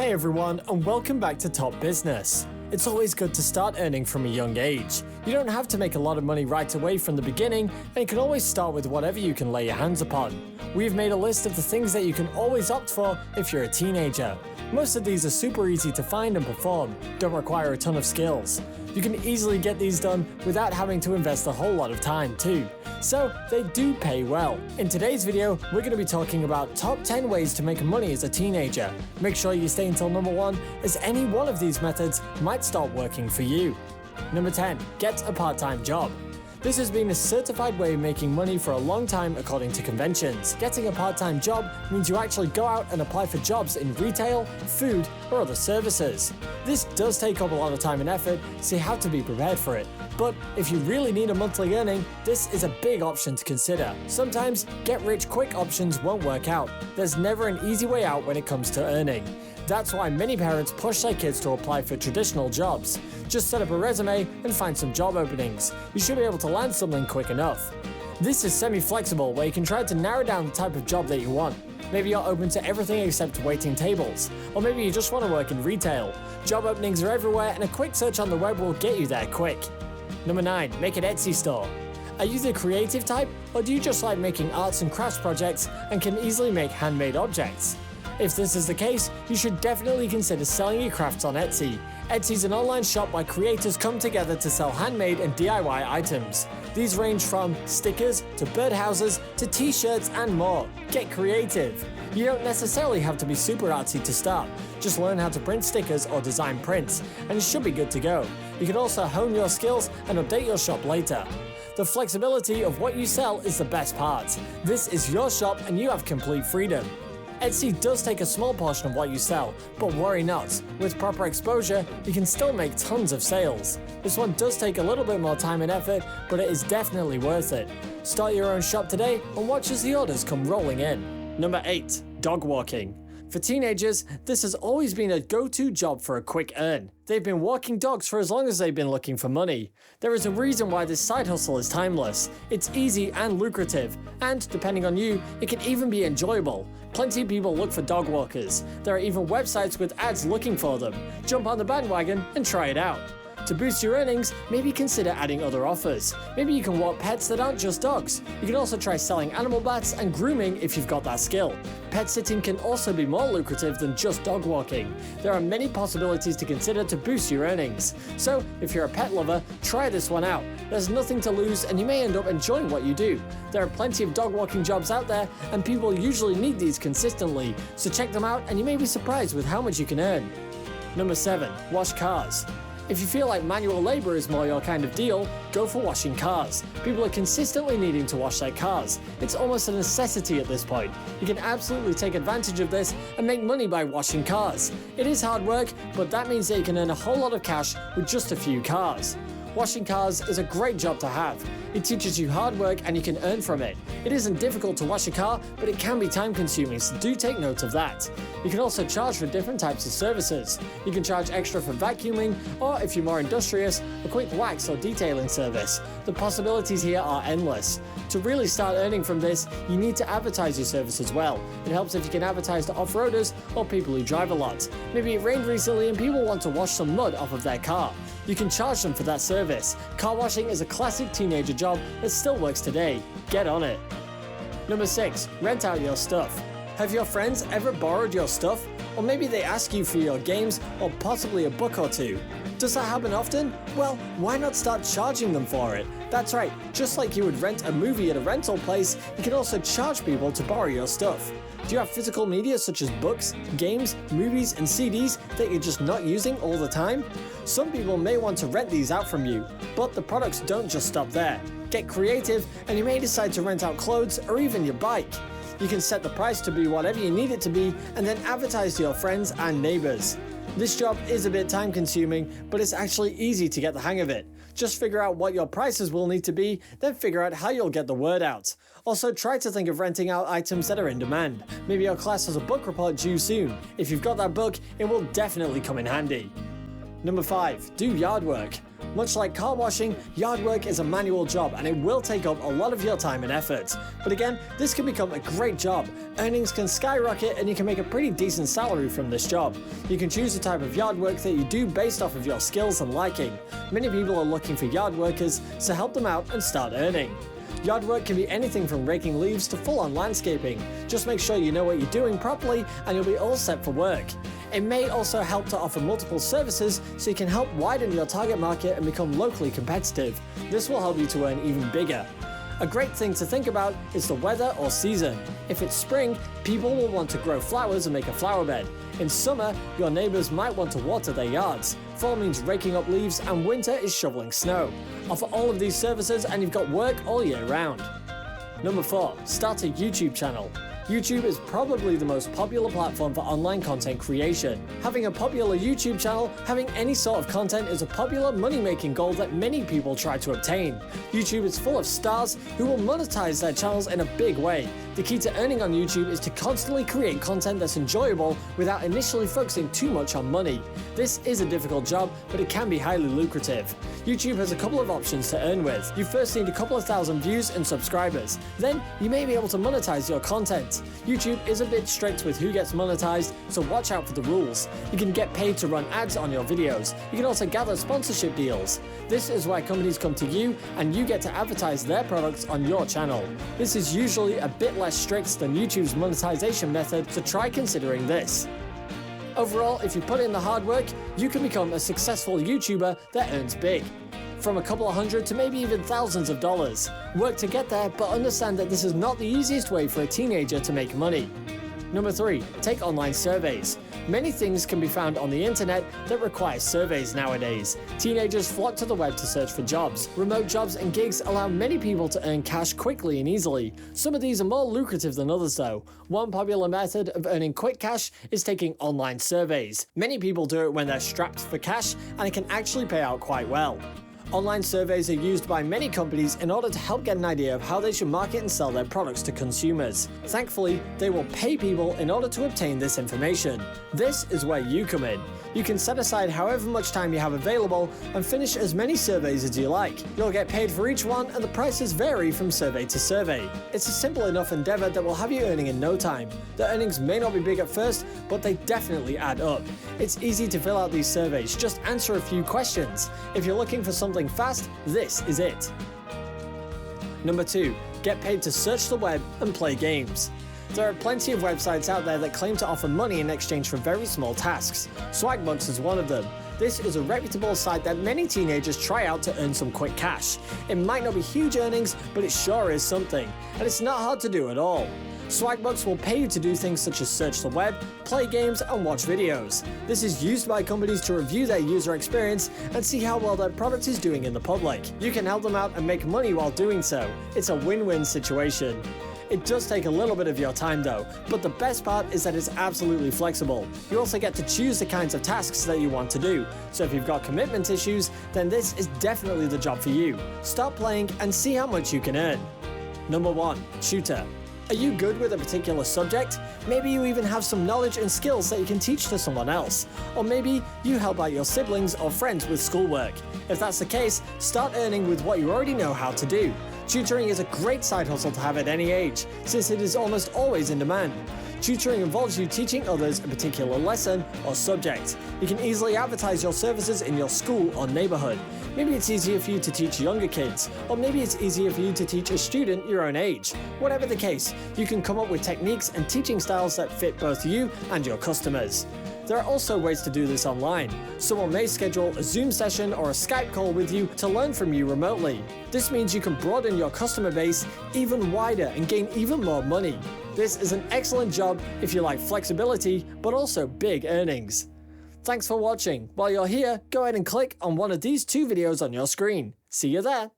Hey everyone, and welcome back to Top Business. It's always good to start earning from a young age. You don't have to make a lot of money right away from the beginning, and you can always start with whatever you can lay your hands upon. We've made a list of the things that you can always opt for if you're a teenager. Most of these are super easy to find and perform, don't require a ton of skills. You can easily get these done without having to invest a whole lot of time too. So they do pay well. In today's video, we're going to be talking about top 10 ways to make money as a teenager. Make sure you stay until number 1, as any one of these methods might start working for you. Number 10, get a part-time job. This has been a certified way of making money for a long time according to conventions. Getting a part-time job means you actually go out and apply for jobs in retail, food, or other services. This does take up a lot of time and effort, so you have to be prepared for it. But if you really need a monthly earning, this is a big option to consider. Sometimes get-rich-quick options won't work out. There's never an easy way out when it comes to earning. That's why many parents push their kids to apply for traditional jobs. Just set up a resume and find some job openings. You should be able to land something quick enough. This is semi-flexible, where you can try to narrow down the type of job that you want. Maybe you're open to everything except waiting tables. Or maybe you just want to work in retail. Job openings are everywhere, and a quick search on the web will get you there quick. Number 9, make an Etsy store. Are you the creative type, or do you just like making arts and crafts projects and can easily make handmade objects? If this is the case, you should definitely consider selling your crafts on Etsy. Etsy's an online shop where creators come together to sell handmade and DIY items. These range from stickers to birdhouses to t-shirts and more. Get creative. You don't necessarily have to be super artsy to start. Just learn how to print stickers or design prints, and you should be good to go. You can also hone your skills and update your shop later. The flexibility of what you sell is the best part. This is your shop and you have complete freedom. Etsy does take a small portion of what you sell, but worry not. With proper exposure, you can still make tons of sales. This one does take a little bit more time and effort, but it is definitely worth it. Start your own shop today and watch as the orders come rolling in. Number 8, dog walking. For teenagers, this has always been a go-to job for a quick earn. They've been walking dogs for as long as they've been looking for money. There is a reason why this side hustle is timeless. It's easy and lucrative, and depending on you, it can even be enjoyable. Plenty of people look for dog walkers. There are even websites with ads looking for them. Jump on the bandwagon and try it out. To boost your earnings, maybe consider adding other offers. Maybe you can walk pets that aren't just dogs. You can also try selling animal baths and grooming if you've got that skill. Pet sitting can also be more lucrative than just dog walking. There are many possibilities to consider to boost your earnings. So, if you're a pet lover, try this one out. There's nothing to lose and you may end up enjoying what you do. There are plenty of dog walking jobs out there and people usually need these consistently. So check them out and you may be surprised with how much you can earn. Number 7, wash cars. If you feel like manual labor is more your kind of deal, go for washing cars. People are consistently needing to wash their cars. It's almost a necessity at this point. You can absolutely take advantage of this and make money by washing cars. It is hard work, but that means that you can earn a whole lot of cash with just a few cars. Washing cars is a great job to have. It teaches you hard work and you can earn from it. It isn't difficult to wash a car, but it can be time consuming, so do take note of that. You can also charge for different types of services. You can charge extra for vacuuming, or if you're more industrious, a quick wax or detailing service. The possibilities here are endless. To really start earning from this, you need to advertise your service as well. It helps if you can advertise to off-roaders or people who drive a lot. Maybe it rained recently and people want to wash some mud off of their car. You can charge them for that service. Car washing is a classic teenager job that still works today. Get on it. Number 6, rent out your stuff. Have your friends ever borrowed your stuff? Or maybe they ask you for your games or possibly a book or two. Does that happen often? Well, why not start charging them for it? That's right, just like you would rent a movie at a rental place, you can also charge people to borrow your stuff. Do you have physical media such as books, games, movies, and CDs that you're just not using all the time? Some people may want to rent these out from you, but the products don't just stop there. Get creative, and you may decide to rent out clothes or even your bike. You can set the price to be whatever you need it to be, and then advertise to your friends and neighbors. This job is a bit time consuming, but it's actually easy to get the hang of it. Just figure out what your prices will need to be, then figure out how you'll get the word out. Also, try to think of renting out items that are in demand. Maybe your class has a book report due soon. If you've got that book, it will definitely come in handy. Number 5, do yard work. Much like car washing, yard work is a manual job and it will take up a lot of your time and effort. But again, this can become a great job. Earnings can skyrocket and you can make a pretty decent salary from this job. You can choose the type of yard work that you do based off of your skills and liking. Many people are looking for yard workers, so help them out and start earning. Yard work can be anything from raking leaves to full-on landscaping. Just make sure you know what you're doing properly and you'll be all set for work. It may also help to offer multiple services so you can help widen your target market and become locally competitive. This will help you to earn even bigger. A great thing to think about is the weather or season. If it's spring, people will want to grow flowers and make a flower bed. In summer, your neighbors might want to water their yards. Fall means raking up leaves and winter is shoveling snow. Offer all of these services and you've got work all year round. Number 4. Start a YouTube channel. YouTube is probably the most popular platform for online content creation. Having a popular YouTube channel, having any sort of content is a popular money-making goal that many people try to obtain. YouTube is full of stars who will monetize their channels in a big way. The key to earning on YouTube is to constantly create content that's enjoyable without initially focusing too much on money. This is a difficult job, but it can be highly lucrative. YouTube has a couple of options to earn with. You first need a couple of thousand views and subscribers. Then you may be able to monetize your content. YouTube is a bit strict with who gets monetized, so watch out for the rules. You can get paid to run ads on your videos. You can also gather sponsorship deals. This is why companies come to you and you get to advertise their products on your channel. This is usually a bit less strict than YouTube's monetization method, so try considering this. Overall, if you put in the hard work, you can become a successful YouTuber that earns big. From a couple of hundred to maybe even thousands of dollars. Work to get there, but understand that this is not the easiest way for a teenager to make money. Number 3. Take online surveys. Many things can be found on the internet that require surveys nowadays. Teenagers flock to the web to search for jobs. Remote jobs and gigs allow many people to earn cash quickly and easily. Some of these are more lucrative than others though. One popular method of earning quick cash is taking online surveys. Many people do it when they're strapped for cash and it can actually pay out quite well. Online surveys are used by many companies in order to help get an idea of how they should market and sell their products to consumers. Thankfully, they will pay people in order to obtain this information. This is where you come in. You can set aside however much time you have available and finish as many surveys as you like. You'll get paid for each one and the prices vary from survey to survey. It's a simple enough endeavor that will have you earning in no time. The earnings may not be big at first, but they definitely add up. It's easy to fill out these surveys, just answer a few questions. If you're looking for something fast, this is it. Number 2. Get paid to search the web and play games. There are plenty of websites out there that claim to offer money in exchange for very small tasks. Swagbucks is one of them. This is a reputable site that many teenagers try out to earn some quick cash. It might not be huge earnings, but it sure is something. And it's not hard to do at all. Swagbucks will pay you to do things such as search the web, play games, and watch videos. This is used by companies to review their user experience and see how well their product is doing in the public. You can help them out and make money while doing so. It's a win-win situation. It does take a little bit of your time though, but the best part is that it's absolutely flexible. You also get to choose the kinds of tasks that you want to do, so if you've got commitment issues, then this is definitely the job for you. Start playing and see how much you can earn. Number 1. Tutor. Are you good with a particular subject? Maybe you even have some knowledge and skills that you can teach to someone else. Or maybe you help out your siblings or friends with schoolwork. If that's the case, start earning with what you already know how to do. Tutoring is a great side hustle to have at any age, since it is almost always in demand. Tutoring involves you teaching others a particular lesson or subject. You can easily advertise your services in your school or neighborhood. Maybe it's easier for you to teach younger kids, or maybe it's easier for you to teach a student your own age. Whatever the case, you can come up with techniques and teaching styles that fit both you and your customers. There are also ways to do this online. Someone may schedule a Zoom session or a Skype call with you to learn from you remotely. This means you can broaden your customer base even wider and gain even more money. This is an excellent job if you like flexibility, but also big earnings. Thanks for watching. While you're here, go ahead and click on one of these 2 videos on your screen. See you there.